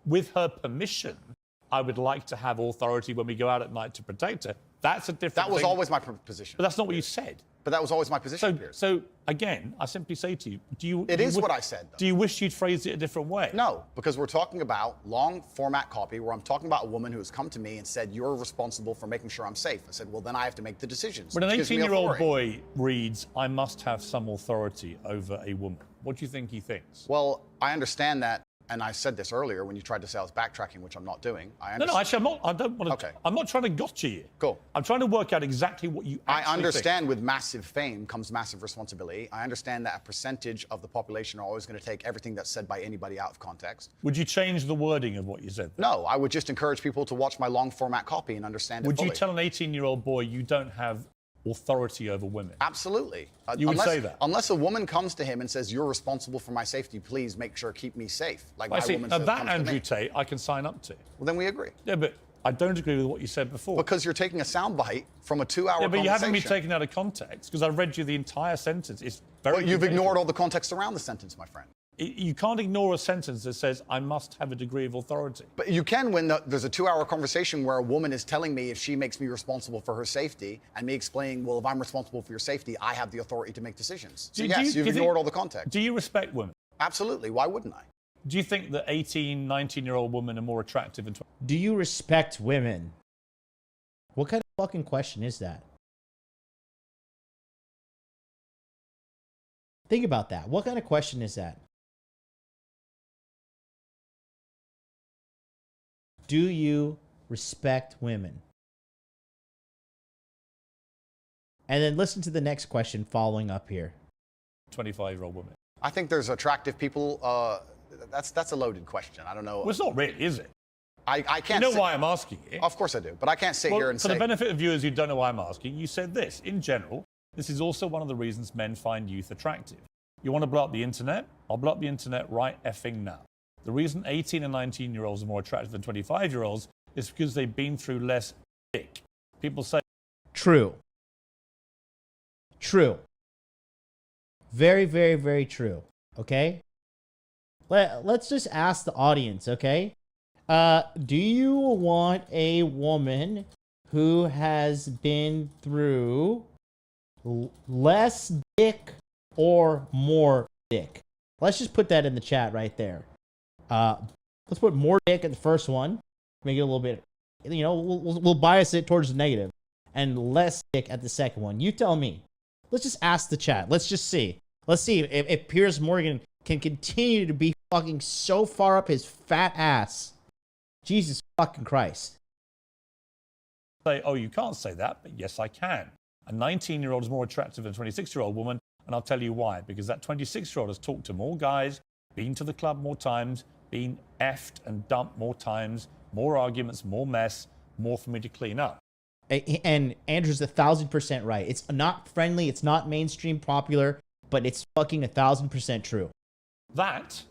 with her permission, I would like to have authority when we go out at night to protect her. That's a different That was thing. always my position. But that's not what you said. But that was always my position, Piers. So again, I simply say to you, It is what I said, though. Do you wish you'd phrased it a different way? No, because we're talking about long format copy where I'm talking about a woman who has come to me and said, you're responsible for making sure I'm safe. I said, well, then I have to make the decisions. When an 18-year-old boy reads, I must have some authority over a woman, what do you think he thinks? Well, I understand that. And I said this earlier when you tried to say I was backtracking, which I'm not doing. No, actually, I'm not. I don't want to. Okay. I'm not trying to gotcha you. Cool. I'm trying to work out exactly what you actually I understand think. with massive fame comes massive responsibility. I understand that a percentage of the population are always going to take everything that's said by anybody out of context. Would you change the wording of what you said? No, I would just encourage people to watch my long format copy and understand it Would fully. you tell an 18-year-old boy you don't have authority over women? Absolutely. You would say that? Unless a woman comes to him and says, you're responsible for my safety, please make sure, keep me safe. Like my woman now says, that, comes to Andrew me. Tate, I can sign up to. Well, then we agree. Yeah, but I don't agree with what you said before. Because you're taking a soundbite from a 2-hour Yeah, but conversation. you haven't been taken out of context, because I read you the entire sentence. It's very But you've confusing. ignored all the context around the sentence, my friend. You can't ignore a sentence that says, I must have a degree of authority. But you can when there's a 2-hour conversation where a woman is telling me if she makes me responsible for her safety, and me explaining, well, if I'm responsible for your safety, I have the authority to make decisions. So yes, you've ignored all the context. Do you respect women? Absolutely. Why wouldn't I? Do you think that 18, 19-year-old women are more attractive than 20? Do you respect women? What kind of fucking question is that? Think about that. What kind of question is that? Do you respect women? And then listen to the next question following up here. 25-year-old women. I think there's attractive people. That's a loaded question. I don't know. Well, it's not really, is it? I can't. You know why I'm asking it? Of course I do, but I can't sit here and for say. the benefit of viewers who don't know why I'm asking, you said this. In general, this is also one of the reasons men find youth attractive. You want to blow up the internet? I'll blow up the internet right effing now. The reason 18 and 19-year-olds are more attractive than 25-year-olds is because they've been through less dick. People say... True. True. Very, very, very true. Okay? Let's just ask the audience, okay? Do you want a woman who has been through less dick or more dick? Let's just put that in the chat right there. Let's put more dick at the first one. Make it a little bit, you know, we'll bias it towards the negative. And less dick at the second one. You tell me. Let's just ask the chat. Let's just see. Let's see if Piers Morgan can continue to be fucking so far up his fat ass. Jesus fucking Christ. Say, oh, you can't say that, but yes, I can. A 19-year-old is more attractive than a 26-year-old woman, and I'll tell you why. Because that 26-year-old has talked to more guys, been to the club more times, been effed and dumped more times, more arguments, more mess, more for me to clean up. And Andrew's 1,000% right. It's not friendly, it's not mainstream popular, but it's fucking 1,000% true. That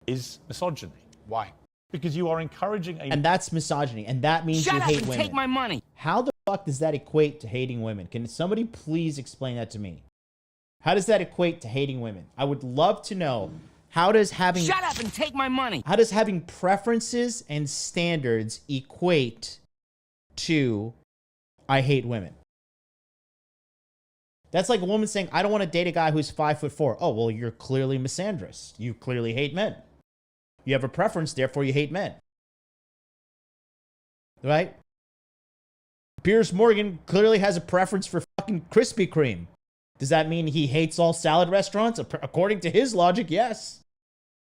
is misogyny. Why? Because you are encouraging a... And that's misogyny, and that means you hate women. Shut up and take my money. How the fuck does that equate to hating women? Can somebody please explain that to me? How does that equate to hating women? I would love to know. How does having... Shut up and take my money. How does having preferences and standards equate to I hate women? That's like a woman saying, I don't want to date a guy who's 5'4". Oh, well, you're clearly misandrous. You clearly hate men. You have a preference, therefore you hate men. Right? Piers Morgan clearly has a preference for fucking Krispy Kreme. Does that mean he hates all salad restaurants? According to his logic, yes.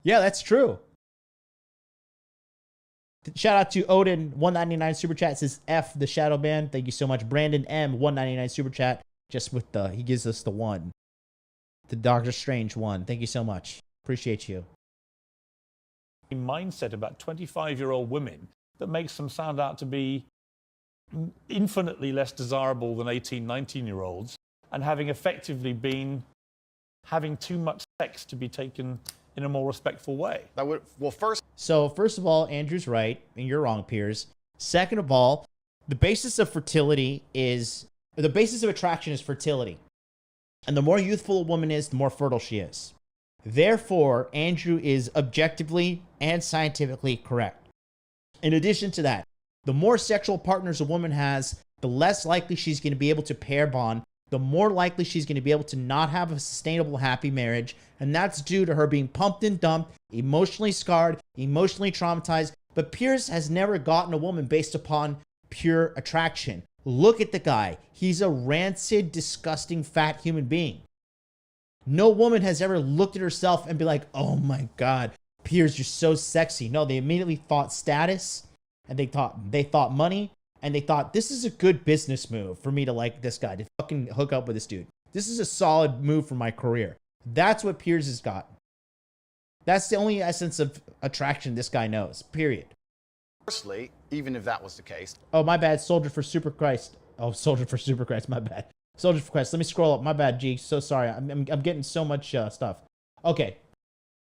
Yeah, that's true. Shout out to Odin, 199 super chat, says F the shadow ban. Thank you so much. Brandon M, 199 super chat, just with the, he gives us the one. The Doctor Strange one. Thank you so much. Appreciate you. Mindset about 25-year-old women that makes them sound out to be infinitely less desirable than 18, 19-year-olds, and having effectively been having too much sex to be taken in a more respectful way. That would, well, first of all, Andrew's right, and you're wrong, Piers. Second of all, the basis of fertility is, the basis of attraction is fertility. And the more youthful a woman is, the more fertile she is. Therefore, Andrew is objectively and scientifically correct. In addition to that, the more sexual partners a woman has, the less likely she's going to be able to pair bond, the more likely she's going to be able to not have a sustainable, happy marriage. And that's due to her being pumped and dumped, emotionally scarred, emotionally traumatized. But Piers has never gotten a woman based upon pure attraction. Look at the guy. He's a rancid, disgusting, fat human being. No woman has ever looked at herself and be like, oh my God, Piers, you're so sexy. No, they immediately thought status, and they thought money, and they thought this is a good business move for me to like this guy, to fucking hook up with this dude. This is a solid move for my career. That's what Piers has got. That's the only essence of attraction this guy knows, period. Firstly, even if that was the case. Oh, my bad. Soldier for Super Christ. Oh, Soldier for Super Christ. My bad. Soldier for Christ. Let me scroll up. My bad, G. So sorry. I'm getting so much stuff. Okay.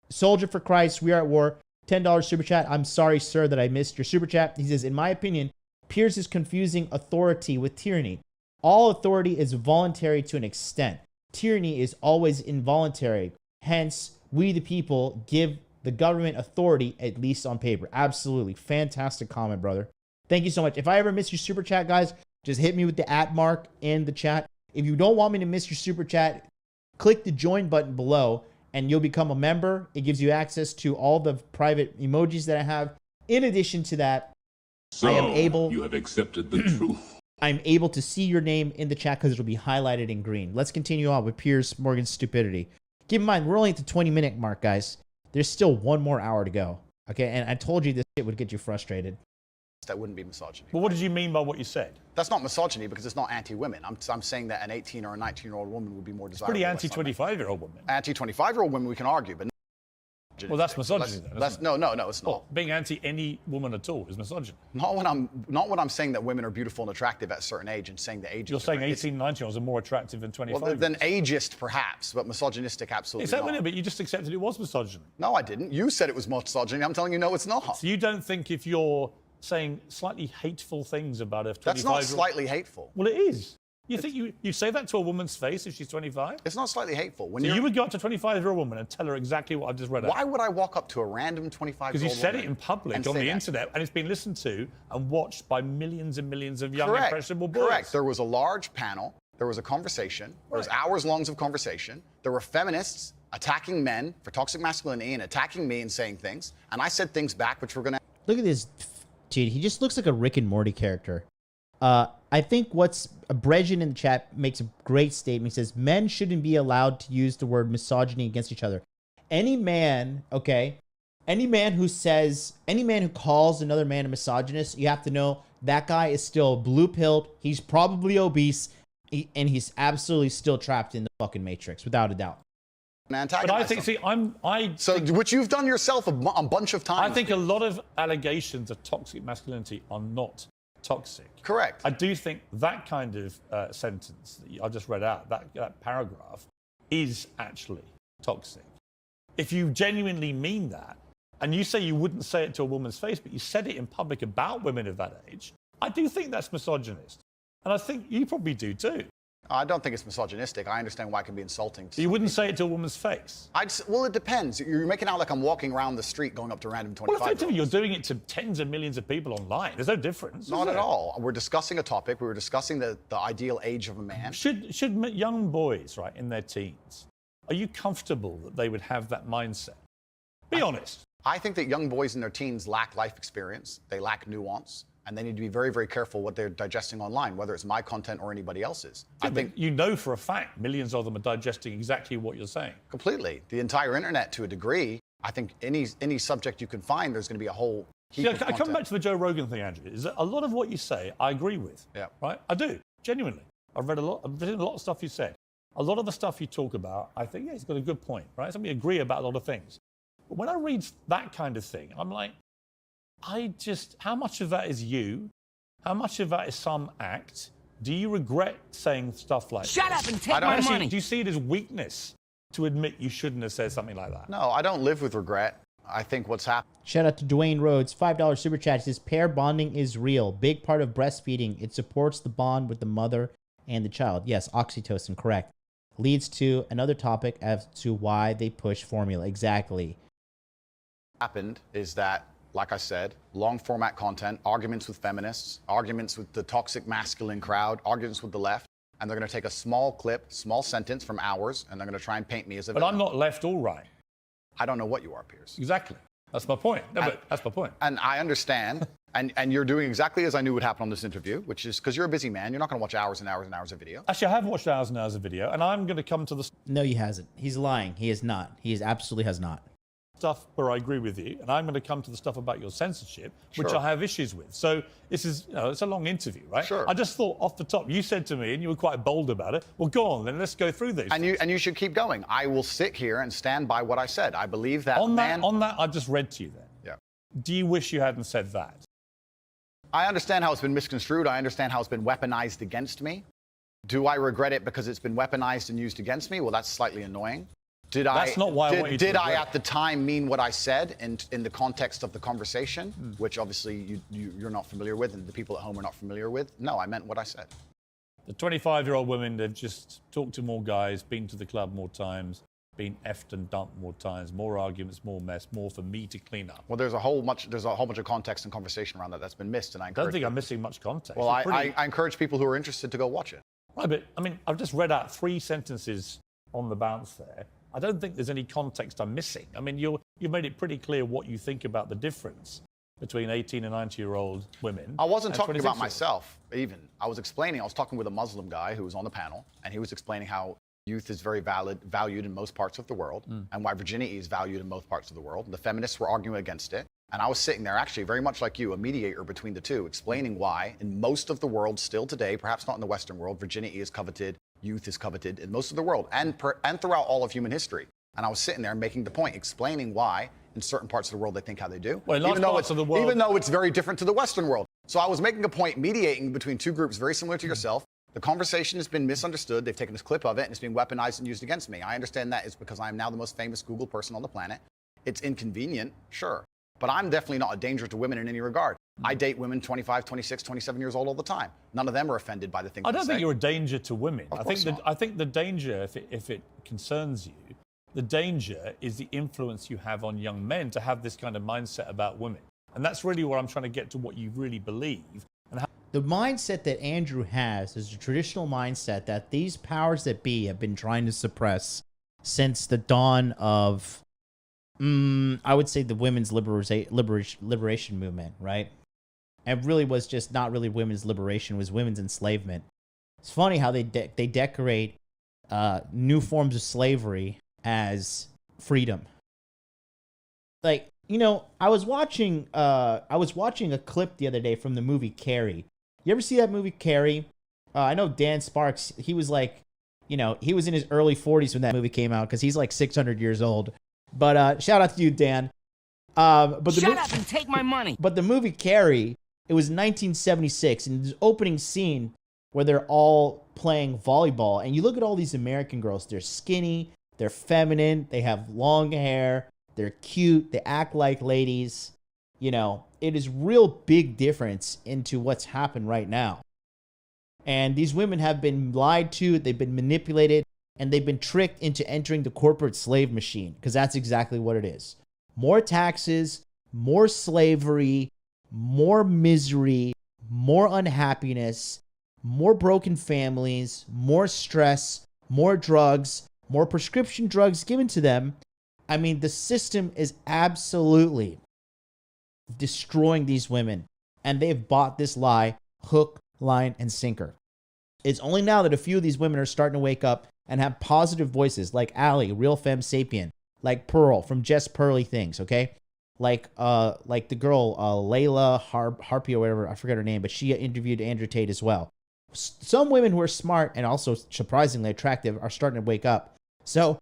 Soldier for Christ. We are at war. $10 super chat. I'm sorry, sir, that I missed your super chat. He says, in my opinion, Piers is confusing authority with tyranny. All authority is voluntary to an extent. Tyranny is always involuntary. Hence, we the people give the government authority, at least on paper. Absolutely. Fantastic comment, brother. Thank you so much. If I ever miss your super chat, guys, just hit me with the @ mark in the chat. If you don't want me to miss your super chat, click the join button below and you'll become a member. It gives you access to all the private emojis that I have. In addition to that, I am able... You have accepted the truth. I'm able to see your name in the chat because it'll be highlighted in green. Let's continue on with Piers Morgan's stupidity. Keep in mind, we're only at the 20-minute mark, guys. There's still 1 more hour to go. Okay, and I told you this shit would get you frustrated. That wouldn't be misogyny. But what did you mean by what you said? That's not misogyny because it's not anti-women. I'm saying that an 18 or a 19-year-old woman would be more desirable. Pretty anti-25-year-old woman. Anti-25-year-old women we can argue, but well, that's misogyny then, isn't it? No, it's not. Well, being anti any woman at all is misogyny. Not when I'm saying that women are beautiful and attractive at a certain age and saying the age. You're saying 18, 19-year-olds are more attractive than 25. Well, than ageist perhaps, but misogynistic absolutely Is that not. But you just accepted it was misogyny. No, I didn't. You said it was misogyny. I'm telling you, no, it's not. So you don't think if you're saying slightly hateful things about a 25-year-old... That's not slightly hateful. Well, it is. You think you say that to a woman's face if she's 25? It's not slightly hateful. So you would go up to a 25-year-old woman and tell her exactly what I just read out? Why would I walk up to a random 25-year-old woman? Because you said it in public on the internet, and it's been listened to and watched by millions and millions of young, impressionable boys. Correct. There was a large panel. There was a conversation. There was hours long of conversation. There were feminists attacking men for toxic masculinity and attacking me and saying things. And I said things back, which we're going to... Look at this dude. He just looks like a Rick and Morty character. I think what's Brejan in the chat makes a great statement. He says, men shouldn't be allowed to use the word misogyny against each other. Any man, okay, any man who calls another man a misogynist, you have to know that guy is still blue-pilled. He's probably obese, and he's absolutely still trapped in the fucking matrix, without a doubt. But I think, which you've done yourself a bunch of times. I think a lot of allegations of toxic masculinity are not toxic. Correct. I do think that kind of sentence that I just read out, that paragraph, is actually toxic. If you genuinely mean that, and you say you wouldn't say it to a woman's face, but you said it in public about women of that age, I do think that's misogynist. And I think you probably do too. I don't think it's misogynistic. I understand why it can be insulting. You wouldn't say it to a woman's face? Well, it depends. You're making out like I'm walking around the street going up to random 25-year-olds. Well, effectively, you're doing it to tens of millions of people online. There's no difference. Not at all. We're discussing a topic. We were discussing the ideal age of a man. Should young boys, right, in their teens, are you comfortable that they would have that mindset? Be honest. I think that young boys in their teens lack life experience. They lack nuance. And they need to be very, very careful what they're digesting online, whether it's my content or anybody else's. Yeah, I think you know for a fact millions of them are digesting exactly what you're saying. Completely. The entire internet, to a degree. I think any subject you can find, there's going to be a whole heap of content. I come back to the Joe Rogan thing, Andrew. Is that a lot of what you say, I agree with. Yeah. Right? I do. Genuinely. I've written a lot of stuff you said. A lot of the stuff you talk about, I think, yeah, he's got a good point, right? So we agree about a lot of things. But when I read that kind of thing, I'm like, how much of that is you? How much of that is some act? Do you regret saying stuff like Shut this? up and take my money. Do you see it as weakness to admit you shouldn't have said something like that? No, I don't live with regret. I think what's happened. Shout out to Dwayne Rhodes, $5 super chat. He says, pair bonding is real. Big part of breastfeeding. It supports the bond with the mother and the child. Yes, oxytocin, correct. Leads to another topic as to why they push formula. Exactly. Happened is that like I said, long format content, arguments with feminists, arguments with the toxic masculine crowd, arguments with the left, and they're going to take a small clip, small sentence from ours, and they're going to try and paint me as a villain. But I'm not left or right. I don't know what you are, Piers. Exactly. That's my point. No, but that's my point. And I understand, and you're doing exactly as I knew would happen on this interview, which is because you're a busy man. You're not going to watch hours and hours and hours of video. Actually, I have watched hours and hours of video, and I'm going to come to the No, he hasn't. He's lying. He is not. He is absolutely has not. stuff where I agree with you, and I'm going to come to the stuff about your censorship, which Sure. I have issues with. So this is, it's a long interview, right? Sure. I just thought off the top, you said to me, and you were quite bold about it, well, go on, then let's go through these. And you should keep going. I will sit here and stand by what I said. I believe that on man... that, I just read to you then. Yeah. Do you wish you hadn't said that? I understand how it's been misconstrued. I understand how it's been weaponized against me. Do I regret it because it's been weaponized and used against me? Well, that's slightly annoying. That's not why I want you to Did I regret at the time mean what I said in the context of the conversation, which obviously you're not familiar with and the people at home are not familiar with? No, I meant what I said. The 25-year-old women, they've just talked to more guys, been to the club more times, been effed and dumped more times, more arguments, more mess, more for me to clean up. Well, there's a whole bunch of context and conversation around that's been missed, and I don't think I'm missing much context. Well, I encourage people who are interested to go watch it. Right, but I mean, I've just read out 3 sentences on the bounce there. I don't think there's any context I'm missing. I mean, you made it pretty clear what you think about the difference between 18 and 90-year-old women. I wasn't and talking about 26-year-olds. myself, even. I was talking with a Muslim guy who was on the panel, and he was explaining how youth is very valued in most parts of the world, and why virginity is valued in most parts of the world. The feminists were arguing against it. And I was sitting there, actually, very much like you, a mediator between the two, explaining why, in most of the world still today, perhaps not in the Western world, virginity is coveted, youth is coveted in most of the world, and throughout all of human history. And I was sitting there making the point, explaining why, in certain parts of the world, they think how they do, well, in large parts of the world, even though it's very different to the Western world. So I was making a point, mediating between two groups very similar to yourself. The conversation has been misunderstood. They've taken this clip of it, and it's being weaponized and used against me. I understand that is because I am now the most famous Google person on the planet. It's inconvenient, sure. But I'm definitely not a danger to women in any regard. I date women 25, 26, 27 years old all the time. None of them are offended by the things I don't I think say. you're a danger to women. Of course not. I think the danger, if it concerns you, the danger is the influence you have on young men to have this kind of mindset about women. And that's really where I'm trying to get to what you really believe. And how The mindset that Andrew has is a traditional mindset that these powers that be have been trying to suppress since the dawn of, I would say, the women's liberation movement, right? And really was just not really women's liberation, it was women's enslavement. It's funny how they decorate new forms of slavery as freedom. Like, you know, I was watching a clip the other day from the movie Carrie. You ever see that movie Carrie? I know Dan Sparks, he was like, you know, he was in his early 40s when that movie came out because he's like 600 years old. But shout out to you, Dan. Shut up and take my money. But the movie Carrie, it was 1976, and this opening scene where they're all playing volleyball, and you look at all these American girls. They're skinny, they're feminine, they have long hair, they're cute, they act like ladies. You know, it is real big difference into what's happened right now. And these women have been lied to, they've been manipulated, and they've been tricked into entering the corporate slave machine, because that's exactly what it is. More taxes, more slavery, more misery, more unhappiness, more broken families, more stress, more drugs, more prescription drugs given to them. I mean, the system is absolutely destroying these women, and they've bought this lie hook, line, and sinker. It's only now that a few of these women are starting to wake up and have positive voices, like Allie, Real Femme Sapien, like Pearl from Just Pearly Things, okay? Like the girl, Layla Harpy or whatever, I forget her name, but she interviewed Andrew Tate as well. Some women who are smart and also surprisingly attractive are starting to wake up. So,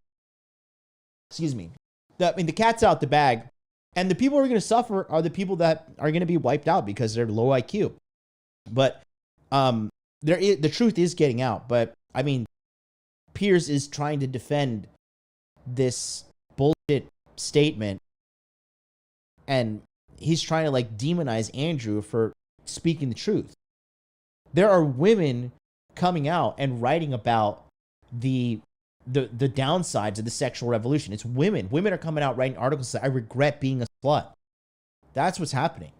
excuse me. The cat's out the bag, and the people who are going to suffer are the people that are going to be wiped out because they're low IQ. But the truth is getting out. But I mean, Piers is trying to defend this bullshit statement, and he's trying to like demonize Andrew for speaking the truth. There are women coming out and writing about the downsides of the sexual revolution. It's women. Women are coming out writing articles that I regret being a slut. That's what's happening.